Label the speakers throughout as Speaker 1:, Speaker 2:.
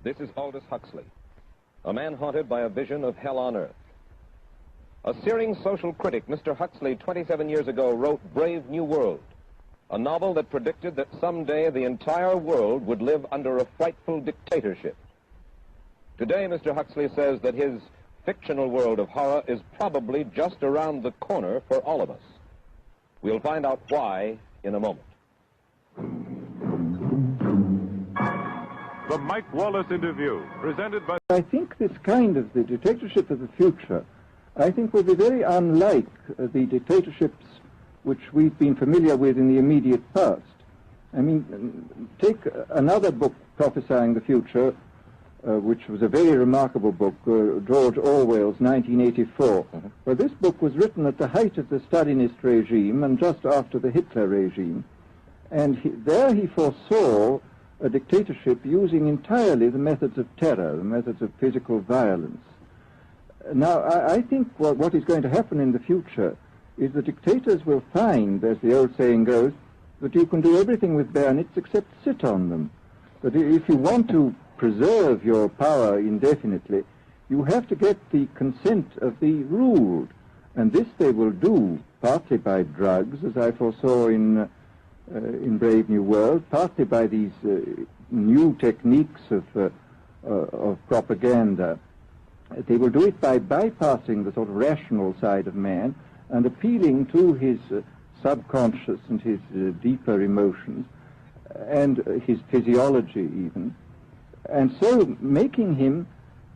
Speaker 1: This is Aldous Huxley, a man haunted by a vision of hell on earth. A searing social critic, Mr. Huxley, 27 years ago, wrote Brave New World, a novel that predicted that someday the entire world would live under a frightful dictatorship. Today, Mr. Huxley says that his fictional world of horror is probably just around the corner for all of us. We'll find out why in a moment.
Speaker 2: The Mike Wallace Interview, presented by...
Speaker 3: I think this kind of the dictatorship of the future, I think, will be very unlike the dictatorships which we've been familiar with in the immediate past. I mean, take another book prophesying the future, which was a very remarkable book, George Orwell's 1984. Well, this book was written at the height of the Stalinist regime and just after the Hitler regime. And there he foresaw a dictatorship using entirely the methods of terror, the methods of physical violence. Now, I think what is going to happen in the future is the dictators will find, as the old saying goes, that you can do everything with bayonets except sit on them. But if you want to preserve your power indefinitely, you have to get the consent of the ruled. And this they will do partly by drugs, as I foresaw in Brave New World, partly by these new techniques of propaganda. They will do it by bypassing the sort of rational side of man and appealing to his subconscious and his deeper emotions and his physiology even, and so making him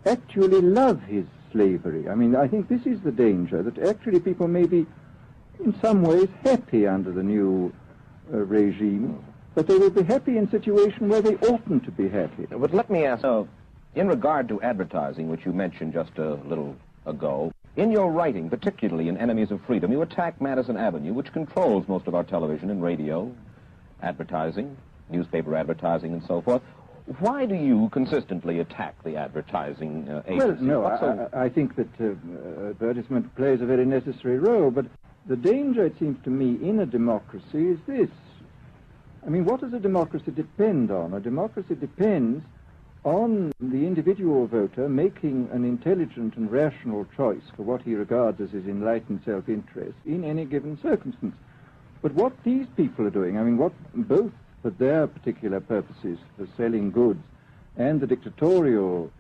Speaker 3: actually love his slavery. I mean, I think this is the danger, that actually people may be in some ways happy under the new regime, but they will be happy in a situation where they oughtn't to be happy.
Speaker 1: But let me ask, in regard to advertising, which you mentioned just a little ago, in your writing, particularly in Enemies of Freedom, you attack Madison Avenue, which controls most of our television and radio advertising, newspaper advertising, and so forth. Why do you consistently attack the advertising agency?
Speaker 3: Well, no, I think that advertisement plays a very necessary role, but the danger, it seems to me, in a democracy is this. I mean, what does a democracy depend on? A democracy depends on the individual voter making an intelligent and rational choice for what he regards as his enlightened self-interest in any given circumstance. But what these people are doing, I mean, what both for their particular purposes, for selling goods, and the dictatorial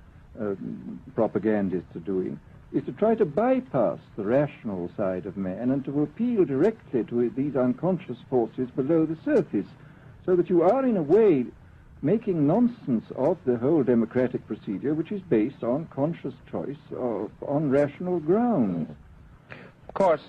Speaker 3: propagandists are doing, is to try to bypass the rational side of man and to appeal directly to these unconscious forces below the surface, so that you are, in a way, making nonsense of the whole democratic procedure, which is based on conscious choice on rational grounds.
Speaker 1: Of course.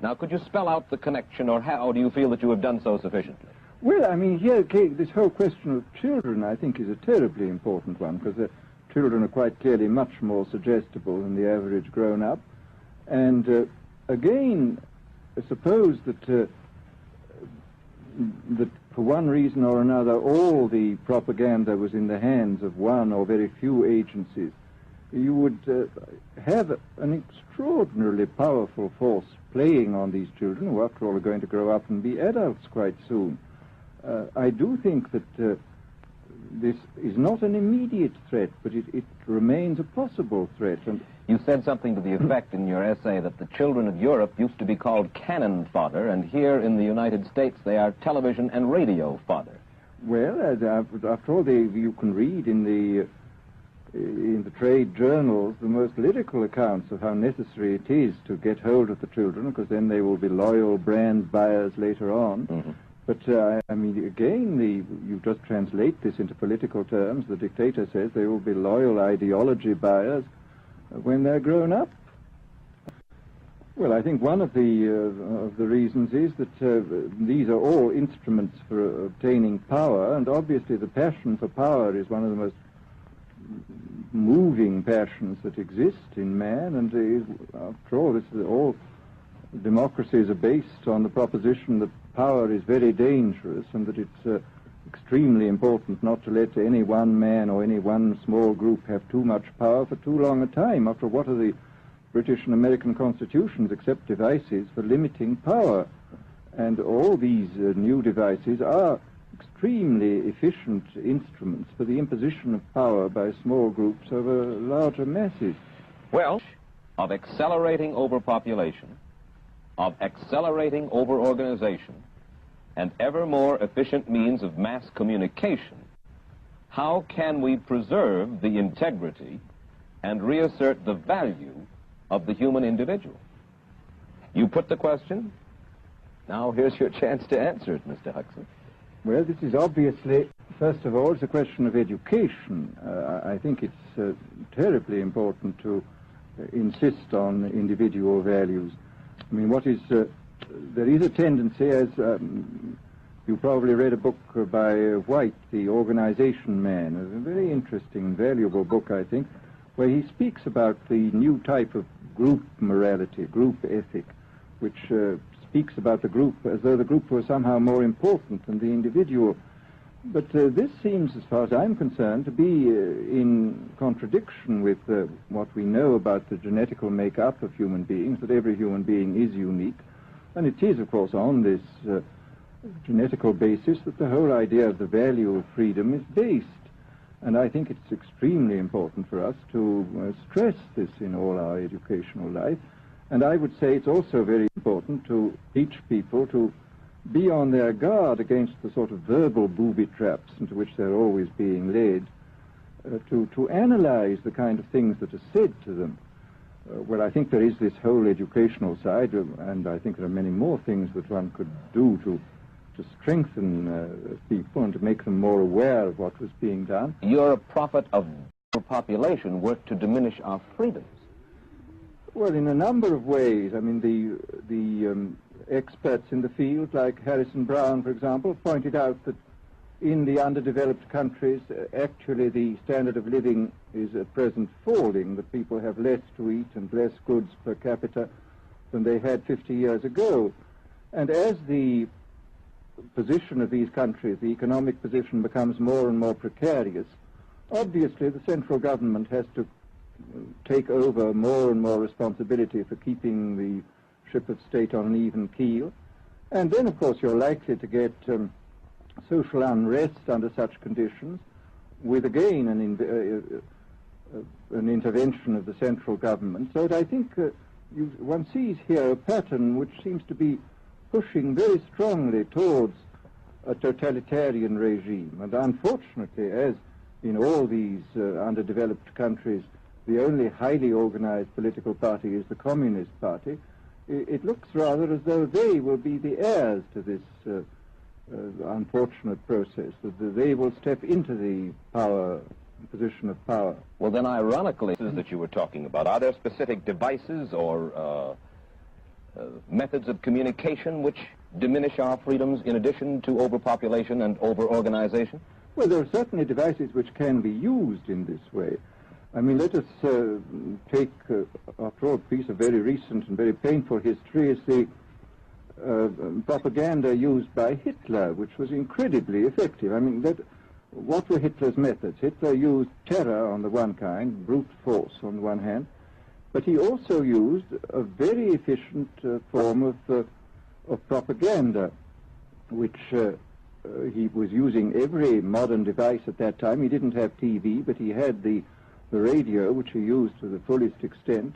Speaker 1: Now, could you spell out the connection, or how do you feel that you have done so sufficiently?
Speaker 3: Well, I mean, here, this whole question of children, I think, is a terribly important one, because children are quite clearly much more suggestible than the average grown-up. And again, suppose that for one reason or another all the propaganda was in the hands of one or very few agencies, you would have an extraordinarily powerful force playing on these children, who after all are going to grow up and be adults quite soon. I do think that this is not an immediate threat, but it remains a possible threat. And
Speaker 1: you said something to the effect in your essay that the children of Europe used to be called cannon fodder, and here in the United States they are television and radio fodder.
Speaker 3: Well, after all, you can read in the trade journals the most lyrical accounts of how necessary it is to get hold of the children, because then they will be loyal brand buyers later on. Mm-hmm. But, I mean, again, you just translate this into political terms. The dictator says they will be loyal ideology buyers when they're grown up. Well, I think one of the reasons is that these are all instruments for obtaining power, and obviously the passion for power is one of the most moving passions that exist in man, and after all, all democracies are based on the proposition that power is very dangerous, and that it's extremely important not to let any one man or any one small group have too much power for too long a time. After what are the British and American constitutions except devices for limiting power? And all these new devices are extremely efficient instruments for the imposition of power by small groups over larger masses.
Speaker 1: Well, of accelerating overpopulation, of accelerating overorganization, and ever more efficient means of mass communication, how can we preserve the integrity and reassert the value of the human individual? You put the question. Now here's your chance to answer it, Mr. Huxley.
Speaker 3: Well, this is obviously, first of all, it's a question of education. I think it's terribly important to insist on individual values. I mean, there is a tendency, as you probably read a book by White, The Organization Man, a very interesting and valuable book, I think, where he speaks about the new type of group morality, group ethic, which speaks about the group as though the group was somehow more important than the individual. But this seems, as far as I'm concerned, to be in contradiction with what we know about the genetical makeup of human beings, that every human being is unique. And it is, of course, on this genetical basis that the whole idea of the value of freedom is based. And I think it's extremely important for us to stress this in all our educational life. And I would say it's also very important to teach people to be on their guard against the sort of verbal booby traps into which they're always being led, to analyze the kind of things that are said to them. Well, I think there is this whole educational side, and I think there are many more things that one could do to strengthen people and to make them more aware of what was being done.
Speaker 1: You're a prophet of population work to diminish our freedoms.
Speaker 3: Well, in a number of ways. I mean, the experts in the field, like Harrison Brown, for example, pointed out that in the underdeveloped countries, actually the standard of living is at present falling, that people have less to eat and less goods per capita than they had 50 years ago. And as the position of these countries, the economic position, becomes more and more precarious, obviously the central government has to take over more and more responsibility for keeping the ship of state on an even keel. And then, of course, you're likely to get social unrest under such conditions, with, again, an intervention of the central government. So I think one sees here a pattern which seems to be pushing very strongly towards a totalitarian regime. And unfortunately, as in all these underdeveloped countries, the only highly organized political party is the Communist Party, it looks rather as though they will be the heirs to this unfortunate process, that they will step into the position of power.
Speaker 1: Well, then, ironically, that you were talking about, are there specific devices or methods of communication which diminish our freedoms in addition to overpopulation and over-organization?
Speaker 3: Well, there are certainly devices which can be used in this way. I mean, let us take, after all, a piece of very recent and very painful history is the propaganda used by Hitler, which was incredibly effective. I mean, what were Hitler's methods? Hitler used terror on the one kind, brute force on the one hand, but he also used a very efficient form of propaganda, which he was using every modern device at that time. He didn't have TV, but he had the radio, which he used to the fullest extent,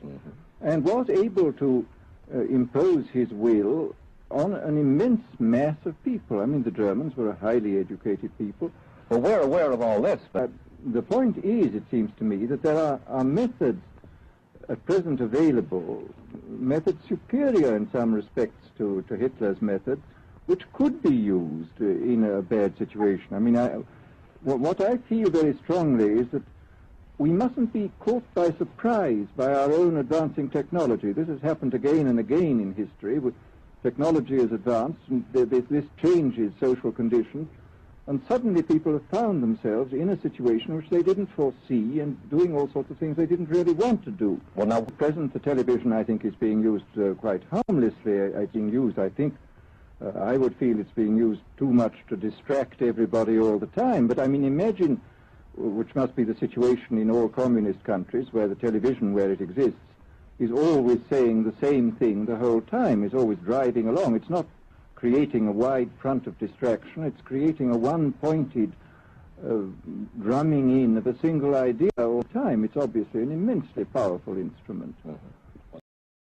Speaker 3: and was able to impose his will on an immense mass of people. I mean, the Germans were a highly educated people.
Speaker 1: Well, we're aware of all this, but
Speaker 3: the point is, it seems to me, that there are methods at present available, methods superior in some respects to Hitler's method, which could be used in a bad situation. I mean, what I feel very strongly is that we mustn't be caught by surprise by our own advancing technology. This has happened again and again in history. Technology has advanced, and this changes social conditions, and suddenly people have found themselves in a situation which they didn't foresee and doing all sorts of things they didn't really want to do. Well, now, at present, the television, I think, is being used quite harmlessly. I would feel it's being used too much to distract everybody all the time. But, I mean, imagine, which must be the situation in all communist countries, where the television, where it exists, is always saying the same thing the whole time, is always driving along. It's not creating a wide front of distraction. It's creating a one-pointed drumming in of a single idea all the time. It's obviously an immensely powerful instrument.